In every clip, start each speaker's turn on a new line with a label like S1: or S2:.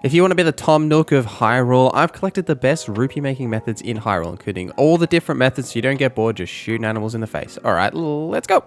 S1: If you want to be the Tom Nook of Hyrule, I've collected the best rupee making methods in Hyrule, including all the different methods so you don't get bored just shooting animals in the face. Alright, let's go!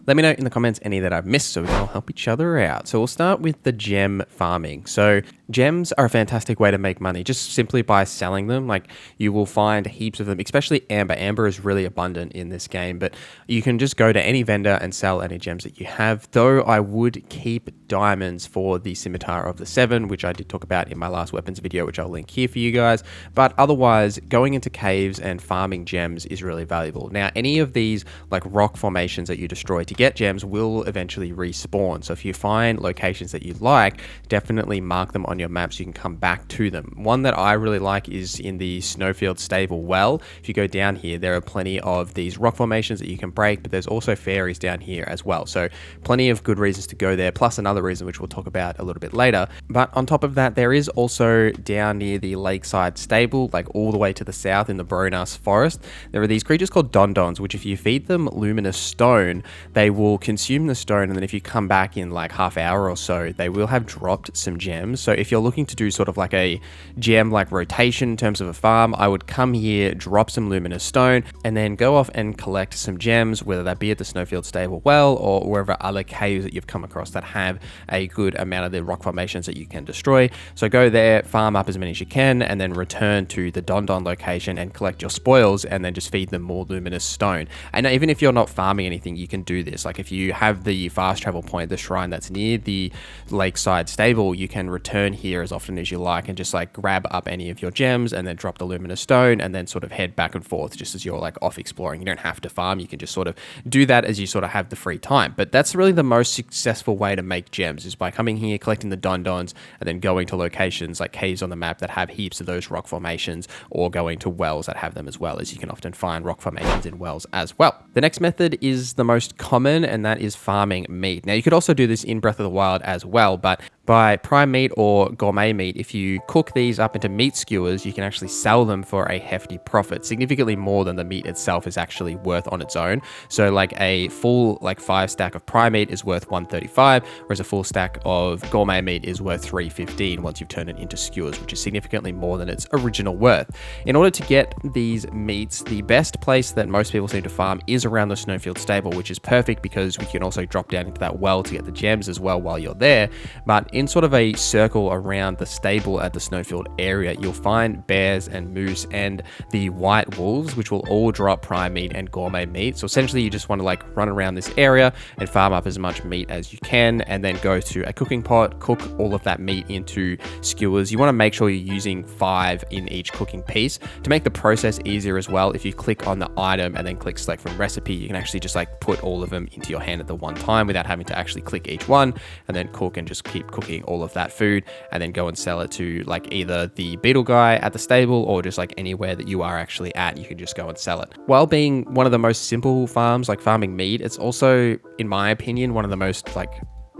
S1: Let me know in the comments any that I've missed so we can all help each other out. So we'll start with the gem farming. So gems are a fantastic way to make money just simply by selling them. Like, you will find heaps of them, especially amber. Amber is really abundant in this game, but you can just go to any vendor and sell any gems that you have. Though I would keep diamonds for the Scimitar of the Seven, which I did talk about in my last weapons video, which I'll link here for you guys. But otherwise, going into caves and farming gems is really valuable. Now, any of these like rock formations that you destroy to get gems will eventually respawn. So if you find locations that you like, definitely mark them on your map so you can come back to them. One that I really like is in the Snowfield Stable well. If you go down here, there are plenty of these rock formations that you can break, but there's also fairies down here as well. So plenty of good reasons to go there, plus another reason which we'll talk about a little bit later. But on top of that, there is also down near the Lakeside Stable, like all the way to the south in the Bronas Forest, there are these creatures called Dondons, which if you feed them luminous stone, they will consume the stone, and then if you come back in like half hour or so, they will have dropped some gems. So if you're looking to do sort of like a gem like rotation in terms of a farm, I would come here, drop some luminous stone, and then go off and collect some gems, whether that be at the Snowfield Stable well or wherever other caves that you've come across that have a good amount of the rock formations that you can destroy. So go there, farm up as many as you can, and then return to the Dondon location and collect your spoils, and then just feed them more luminous stone. And even if you're not farming anything, you can do this. Like if you have the fast travel point, the shrine that's near the Lakeside Stable, you can return here as often as you like and just like grab up any of your gems and then drop the luminous stone and then sort of head back and forth just as you're like off exploring. You don't have to farm, you can just sort of do that as you sort of have the free time. But that's really the most successful way to make gems, is by coming here, collecting the Dondons, and then going to locations like caves on the map that have heaps of those rock formations, or going to wells that have them as well, as you can often find rock formations in wells as well. The next method is the most common, and that is farming meat. Now, you could also do this in Breath of the Wild as well, but by prime meat or gourmet meat, if you cook these up into meat skewers, you can actually sell them for a hefty profit, significantly more than the meat itself is actually worth on its own. So like a full like 5 stack of prime meat is worth 135, whereas a full stack of gourmet meat is worth 315 once you've turned it into skewers, which is significantly more than its original worth. In order to get these meats, the best place that most people seem to farm is around the Snowfield Stable, which is perfect because we can also drop down into that well to get the gems as well while you're there. But in sort of a circle around the stable at the Snowfield area, you'll find bears and moose and the white wolves, which will all drop prime meat and gourmet meat. So essentially you just want to like run around this area and farm up as much meat as you can, and then go to a cooking pot, cook all of that meat into skewers. You want to make sure you're using 5 in each cooking piece. To make the process easier as well, if you click on the item and then click select from recipe, you can actually just like put all of them into your hand at the one time without having to actually click each one, and then cook and just keep cooking all of that food, and then go and sell it to like either the beetle guy at the stable or just like anywhere that you are actually at. You can just go and sell it. While being one of the most simple farms, like farming meat, it's also, in my opinion, one of the most like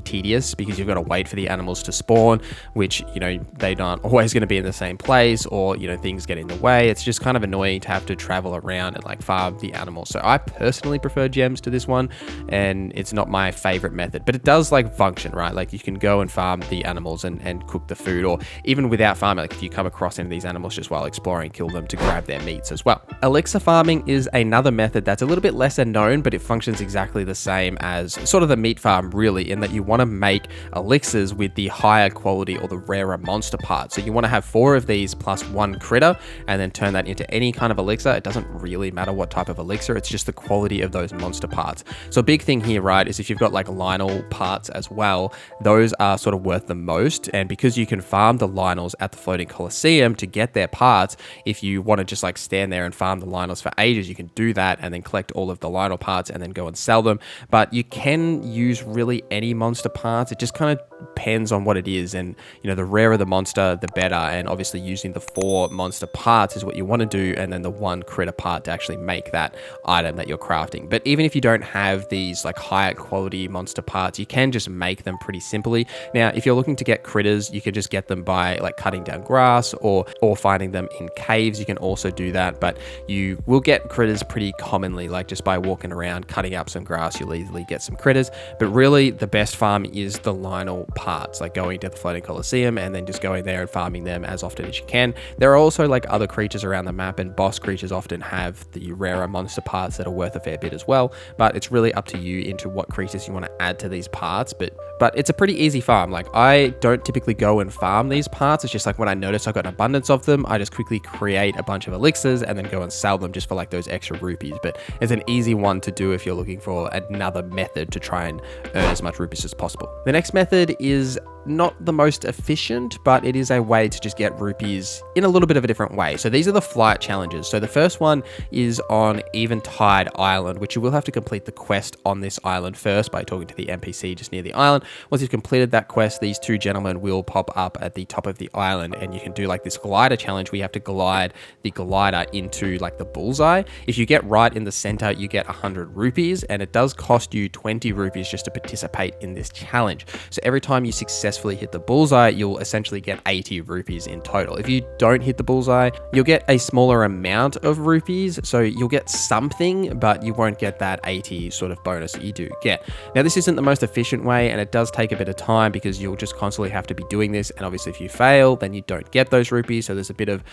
S1: tedious, because you've got to wait for the animals to spawn, which, you know, they aren't always going to be in the same place, or, you know, things get in the way. It's just kind of annoying to have to travel around and like farm the animals. So I personally prefer gems to this one, and it's not my favorite method, but it does like function, right? Like you can go and farm the animals and cook the food, or even without farming, like if you come across any of these animals just while exploring, kill them to grab their meats as well. Elixir farming is another method that's a little bit lesser known, but it functions exactly the same as sort of the meat farm, really, in that you want to make elixirs with the higher quality or the rarer monster parts. So you want to have 4 of these plus 1 critter, and then turn that into any kind of elixir. It doesn't really matter what type of elixir, it's just the quality of those monster parts. So a big thing here, right, is if you've got like Lionel parts as well, those are sort of worth the most. And because you can farm the Lionels at the Floating Coliseum to get their parts, if you want to just like stand there and farm the Lionels for ages, you can do that and then collect all of the Lionel parts and then go and sell them. But you can use really any monster parts. It just kind of depends on what it is, and the rarer the monster, the better. And obviously using the 4 monster parts is what you want to do, and then the 1 critter part to actually make that item that you're crafting. But even if you don't have these like higher quality monster parts, you can just make them pretty simply. Now, if you're looking to get critters, you can just get them by like cutting down grass or finding them in caves. You can also do that, but you will get critters pretty commonly, like just by walking around, cutting up some grass, you'll easily get some critters. But really the best farm is the Lionel parts, like going to the Floating Coliseum and then just going there and farming them as often as you can. There are also like other creatures around the map, and boss creatures often have the rarer monster parts that are worth a fair bit as well, but it's really up to you into what creatures you want to add to these parts. But it's a pretty easy farm. Like, I don't typically go and farm these parts. It's just like when I notice I've got an abundance of them, I just quickly create a bunch of elixirs and then go and sell them just for like those extra rupees. But it's an easy one to do if you're looking for another method to try and earn as much rupees as possible. The next method is not the most efficient, but it is a way to just get rupees in a little bit of a different way. So these are the flight challenges. So the first one is on Eventide Island, which you will have to complete the quest on this island first by talking to the NPC just near the island. Once you've completed that quest, these 2 gentlemen will pop up at the top of the island, and you can do like this glider challenge where you have to glide the glider into like the bullseye. If you get right in the center, you get 100 rupees, and it does cost you 20 rupees just to participate in this challenge. So every time you successfully hit the bullseye, you'll essentially get 80 rupees in total. If you don't hit the bullseye, you'll get a smaller amount of rupees, so you'll get something, but you won't get that 80 sort of bonus that you do get. Now, this isn't the most efficient way, and it does take a bit of time because you'll just constantly have to be doing this, and obviously if you fail, then you don't get those rupees, so there's a bit of,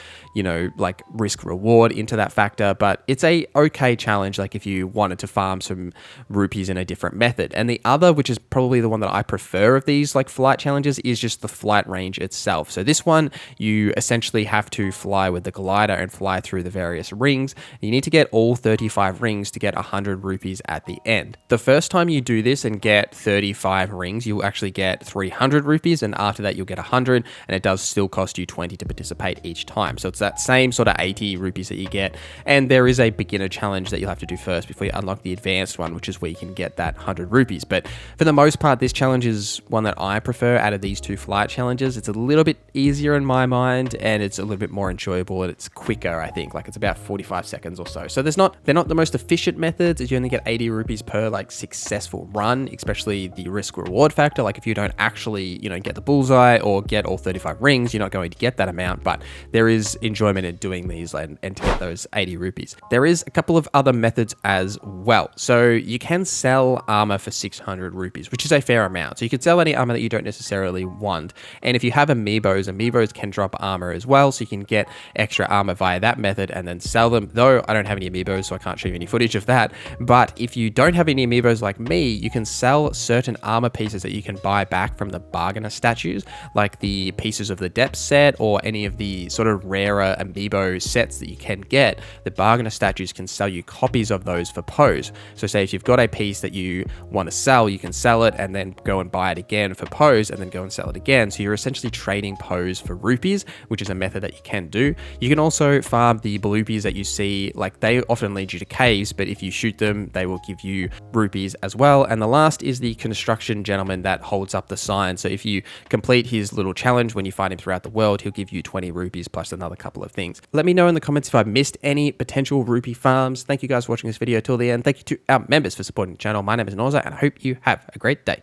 S1: like risk reward into that factor. But it's a okay challenge, like if you wanted to farm some rupees in a different method. And the other, which is probably the one that I prefer of these like flight challenges, is just the flight range itself. So this one, you essentially have to fly with the glider and fly through the various rings. You need to get all 35 rings to get 100 rupees at the end. The first time you do this and get 35 rings, you'll actually get 300 rupees, and after that you'll get 100, and it does still cost you 20 to participate each time. So it's that same sort of 80 rupees that you get, and there is a beginner challenge that you'll have to do first before you unlock the advanced one, which is where you can get that 100 rupees. But for the most part, this challenge is one that I prefer out of these 2 flight challenges. It's a little bit easier in my mind, and it's a little bit more enjoyable, and it's quicker, I think. Like, it's about 45 seconds or so. So they're not the most efficient methods, as you only get 80 rupees per like successful run, especially the risk reward factor. Like if you don't actually, get the bullseye or get all 35 rings, you're not going to get that amount, but there is enjoyment in doing these and to get those 80 rupees. There is a couple of other methods as well. So you can sell armor for 600 rupees, which is a fair amount. So you could sell any armor that you don't necessarily want. And if you have amiibos can drop armor as well. So you can get extra armor via that method and then sell them. Though I don't have any amiibos, so I can't show you any footage of that. But if you don't have any amiibos like me, you can sell certain armor pieces that you can buy back from the bargainer statues, like the pieces of the depth set or any of the sort of rarer amiibo sets that you can get. The bargainer statues can sell you copies of those for pose. So say if you've got a piece that you want to sell, you can sell it and then go and buy it again for pose and then go and sell it again. So you're essentially trading pose for rupees, which is a method that you can do. You can also farm the bloopies that you see, like they often lead you to caves, but if you shoot them, they will give you rupees as well. And the last is the construction gentleman that holds up the sign. So if you complete his little challenge when you find him throughout the world, he'll give you 20 rupees plus another couple of things. Let me know in the comments if I've missed any potential rupee farms. Thank you guys for watching this video till the end. Thank you to our members for supporting the channel. My name is NorZZa, and I hope you have a great day.